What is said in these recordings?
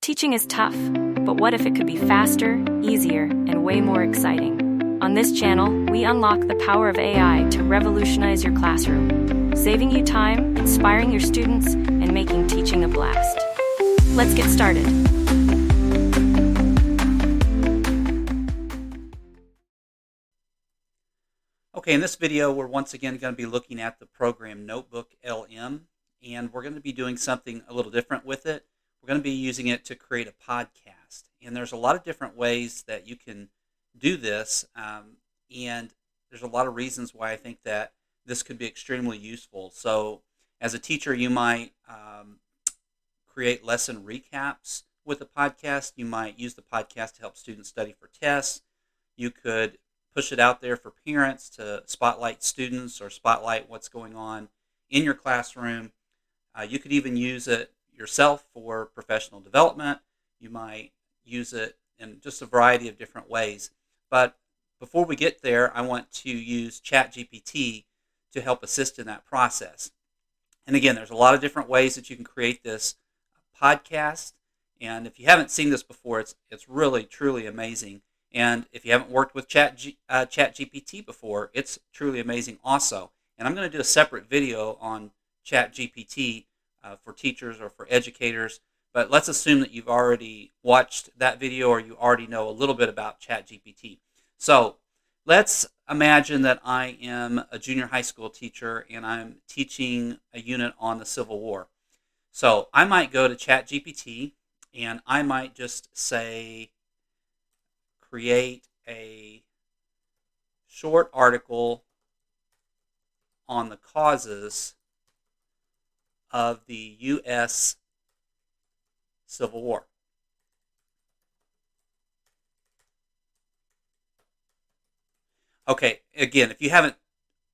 Teaching is tough, but what if it could be faster, easier, and way more exciting? On this channel, we unlock the power of AI to revolutionize your classroom, saving you time, inspiring your students, and making teaching a blast. Let's get started. Okay, in this video, we're once again going to be looking at the program Notebook LM, and we're going to be doing something a little different with it. We're going to be using it to create a podcast, and there's a lot of different ways that you can do this, and there's a lot of reasons why I think that this could be extremely useful. So as a teacher, you might create lesson recaps with a podcast. You might use the podcast to help students study for tests. You could push it out there for parents to spotlight students or spotlight what's going on in your classroom. You could even use it yourself for professional development. You might use it in just a variety of different ways. But before we get there, I want to use ChatGPT to help assist in that process. And again, there's a lot of different ways that you can create this podcast. And if you haven't seen this before, it's really, truly amazing. And if you haven't worked with ChatGPT before, it's truly amazing also. And I'm going to do a separate video on ChatGPT for teachers or for educators. But let's assume that you've already watched that video or you already know a little bit about ChatGPT. So let's imagine that I am a junior high school teacher and I'm teaching a unit on the Civil War. So I might go to ChatGPT and I might just say, create a short article on the causes of the U.S. Civil War. Okay, again, if you haven't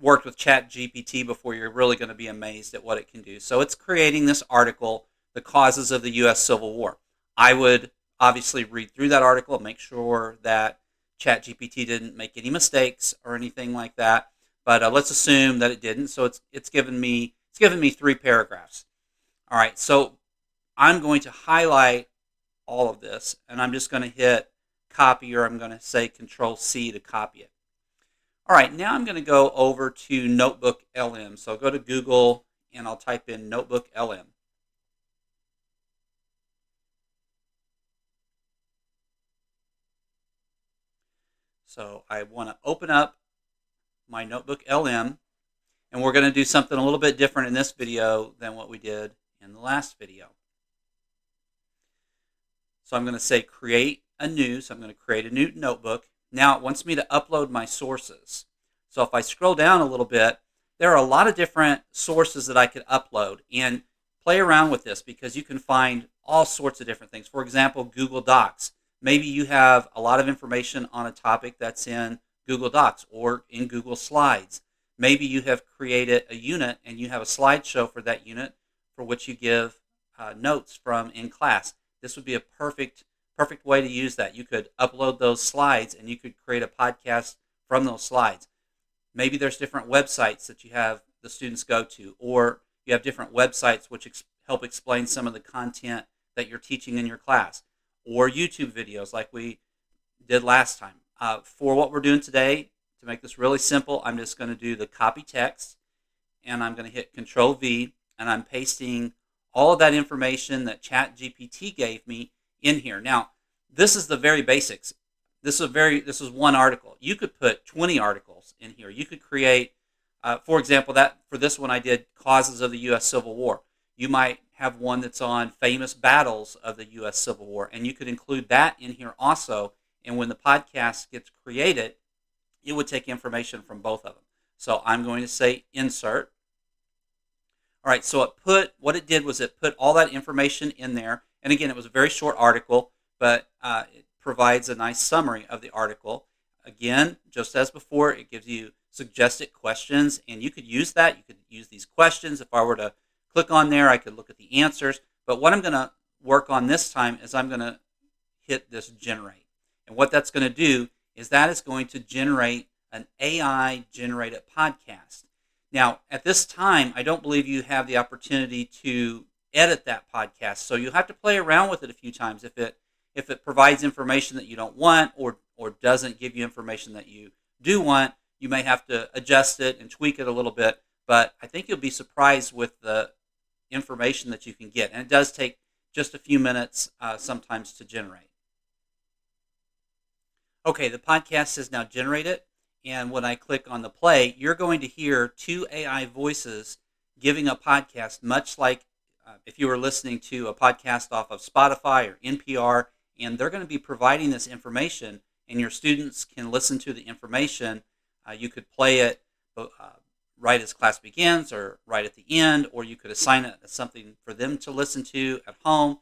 worked with ChatGPT before, you're really going to be amazed at what it can do. So it's creating this article, the causes of the U.S. Civil War. I would obviously read through that article and make sure that ChatGPT didn't make any mistakes or anything like that. But let's assume that it didn't. So it's given me 3 paragraphs. All right, so I'm going to highlight all of this, and I'm just going to hit copy, or I'm going to say Control-C to copy it. All right, now I'm going to go over to Notebook LM. So I'll go to Google, and I'll type in Notebook LM. So I want to open up my Notebook LM, and we're going to do something a little bit different in this video than what we did in the last video. So I'm going to say create a new, so I'm going to create a new notebook. Now it wants me to upload my sources. So if I scroll down a little bit, there are a lot of different sources that I could upload, and play around with this because you can find all sorts of different things. For example, Google Docs. Maybe you have a lot of information on a topic that's in Google Docs or in Google Slides. Maybe you have created a unit and you have a slideshow for that unit for which you give notes from in class. This would be a perfect way to use that. You could upload those slides and you could create a podcast from those slides. Maybe there's different websites that you have the students go to, or you have different websites which help explain some of the content that you're teaching in your class, or YouTube videos like we did last time. For what we're doing today, to make this really simple, I'm just going to do the copy text, and I'm going to hit Control-V, and I'm pasting all of that information that ChatGPT gave me in here. Now, this is the very basics. This is one article. You could put 20 articles in here. You could create, for example, that for this one I did causes of the U.S. Civil War. You might have one that's on famous battles of the U.S. Civil War, and you could include that in here also. And when the podcast gets created, it would take information from both of them. So I'm going to say insert. All right, so what it did was it put all that information in there. And again, it was a very short article, but it provides a nice summary of the article. Again, just as before, it gives you suggested questions, and you could use that. You could use these questions. If I were to click on there, I could look at the answers. But what I'm going to work on this time is I'm going to hit this generate. And what that's going to do is that is going to generate an AI-generated podcast. Now, at this time, I don't believe you have the opportunity to edit that podcast. So you'll have to play around with it a few times. If it provides information that you don't want, or doesn't give you information that you do want, you may have to adjust it and tweak it a little bit. But I think you'll be surprised with the information that you can get. And it does take just a few minutes sometimes to generate. Okay, the podcast is now generated. And when I click on the play, you're going to hear two AI voices giving a podcast, much like if you were listening to a podcast off of Spotify or NPR, and they're going to be providing this information, and your students can listen to the information. You could play it right as class begins or right at the end, or you could assign it as something for them to listen to at home,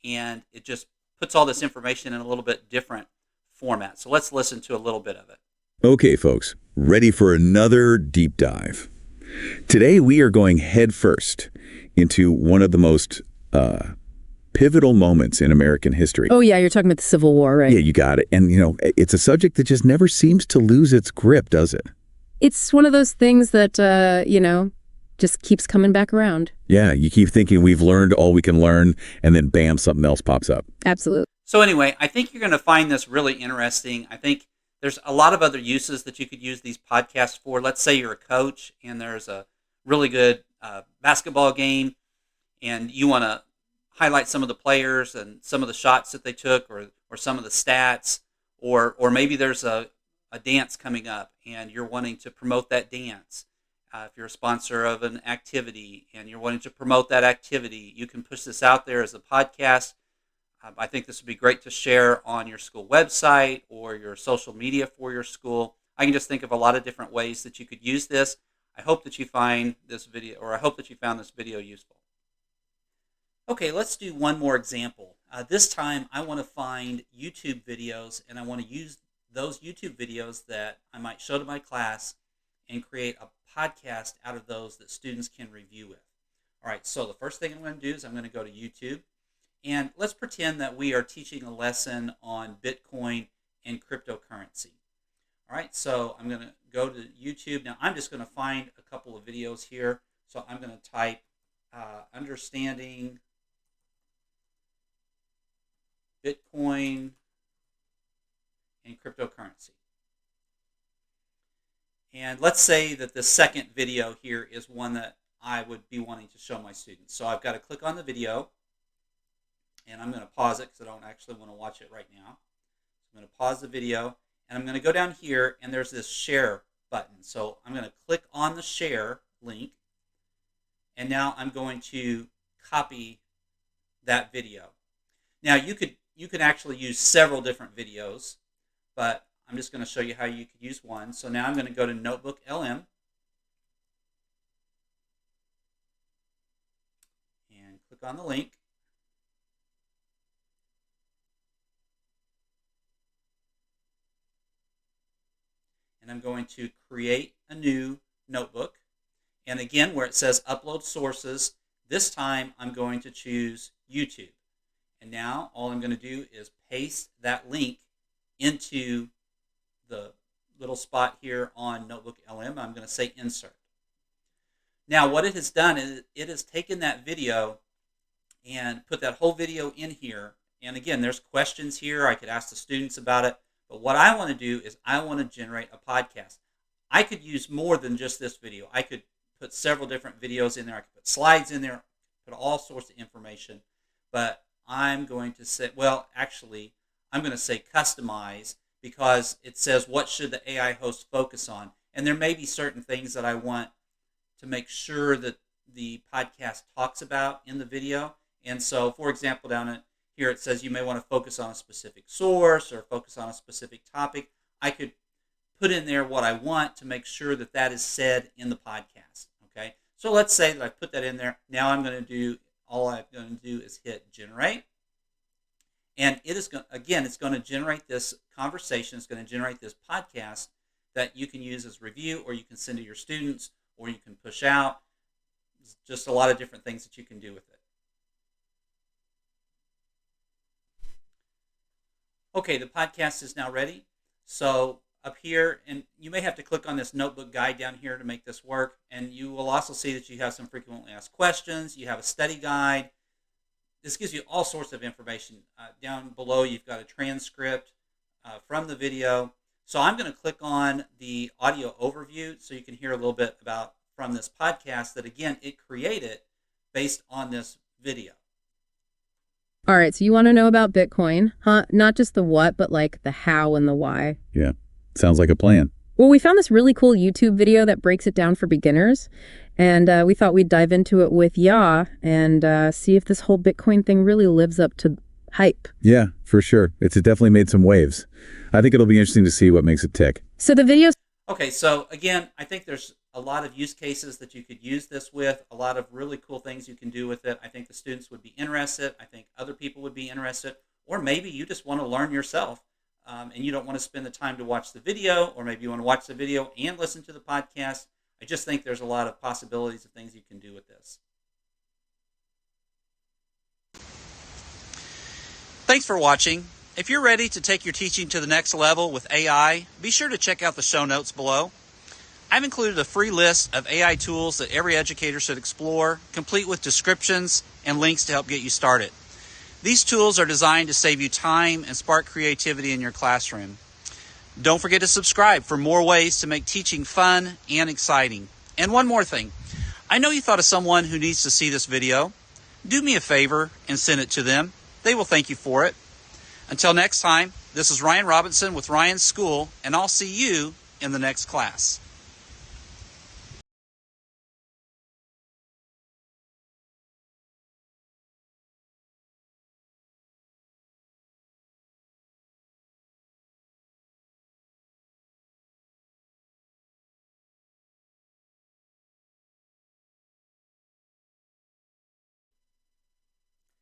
and it just puts all this information in a little bit different format. So let's listen to a little bit of it. Okay, folks, ready for another deep dive. Today we are going headfirst into one of the most pivotal moments in American history. Oh, yeah, you're talking about the Civil War, right? Yeah, you got it. And, it's a subject that just never seems to lose its grip, does it? It's one of those things that, just keeps coming back around. Yeah, you keep thinking we've learned all we can learn, and then bam, something else pops up. Absolutely. So anyway, I think you're going to find this really interesting. I think there's a lot of other uses that you could use these podcasts for. Let's say you're a coach and there's a really good basketball game, and you want to highlight some of the players and some of the shots that they took, or some of the stats, or maybe there's a dance coming up and you're wanting to promote that dance. If you're a sponsor of an activity and you're wanting to promote that activity, you can push this out there as a podcast. I think this would be great to share on your school website or your social media for your school. I can just think of a lot of different ways that you could use this. I hope that you find this video, or I hope that you found this video useful. Okay, let's do one more example. This time I want to find YouTube videos, and I want to use those YouTube videos that I might show to my class and create a podcast out of those that students can review with. All right, so the first thing I'm going to do is I'm going to go to YouTube, and let's pretend that we are teaching a lesson on Bitcoin and cryptocurrency. All right, so I'm going to go to YouTube. Now I'm just going to find a couple of videos here. So I'm going to type understanding Bitcoin and cryptocurrency. And let's say that the second video here is one that I would be wanting to show my students. So I've got to click on the video, and I'm going to pause it because I don't actually want to watch it right now. So I'm going to pause the video, and I'm going to go down here, and there's this share button. So I'm going to click on the share link, and now I'm going to copy that video. Now you could actually use several different videos, but I'm just going to show you how you could use one. So now I'm going to go to Notebook LM and click on the link. And I'm going to create a new notebook. And again, where it says upload sources, this time I'm going to choose YouTube. And now all I'm going to do is paste that link into the little spot here on Notebook LM. I'm going to say insert. Now what it has done is it has taken that video and put that whole video in here. And again, there's questions here. I could ask the students about it. But what I want to do is I want to generate a podcast. I could use more than just this video. I could put several different videos in there. I could put slides in there, put all sorts of information. But I'm going to say, well, actually, I'm going to say customize, because it says what should the AI host focus on. And there may be certain things that I want to make sure that the podcast talks about in the video. And so, for example, down here it says you may want to focus on a specific source or focus on a specific topic. I could put in there what I want to make sure that that is said in the podcast. Okay, so let's say that I put that in there. Now all I'm going to do is hit generate. And it is going, again, it's going to generate this conversation. It's going to generate this podcast that you can use as review, or you can send to your students, or you can push out. There's just a lot of different things that you can do with it. Okay, the podcast is now ready. So up here, and you may have to click on this notebook guide down here to make this work. And you will also see that you have some frequently asked questions. You have a study guide. this gives you all sorts of information. Down below, you've got a transcript from the video. So I'm going to click on the audio overview so you can hear a little bit about from this podcast that, again, it created based on this video. All right, so you want to know about Bitcoin, huh? Not just the what, but like the how and the why. Yeah, sounds like a plan. Well, we found this really cool YouTube video that breaks it down for beginners, and we thought we'd dive into it with Ya and see if this whole Bitcoin thing really lives up to hype. Yeah, for sure. It's definitely made some waves. I think it'll be interesting to see what makes it tick. So the video's... Okay, so again, I think there's a lot of use cases that you could use this with, a lot of really cool things you can do with it. I think the students would be interested. I think other people would be interested. Or maybe you just want to learn yourself. And you don't want to spend the time to watch the video, or maybe you want to watch the video and listen to the podcast. I just think there's a lot of possibilities of things you can do with this. Thanks for watching. If you're ready to take your teaching to the next level with AI, be sure to check out the show notes below. I've included a free list of AI tools that every educator should explore, complete with descriptions and links to help get you started. These tools are designed to save you time and spark creativity in your classroom. Don't forget to subscribe for more ways to make teaching fun and exciting. And one more thing. I know you thought of someone who needs to see this video. Do me a favor and send it to them. They will thank you for it. Until next time, this is Ryan Robinson with Ryan's School, and I'll see you in the next class.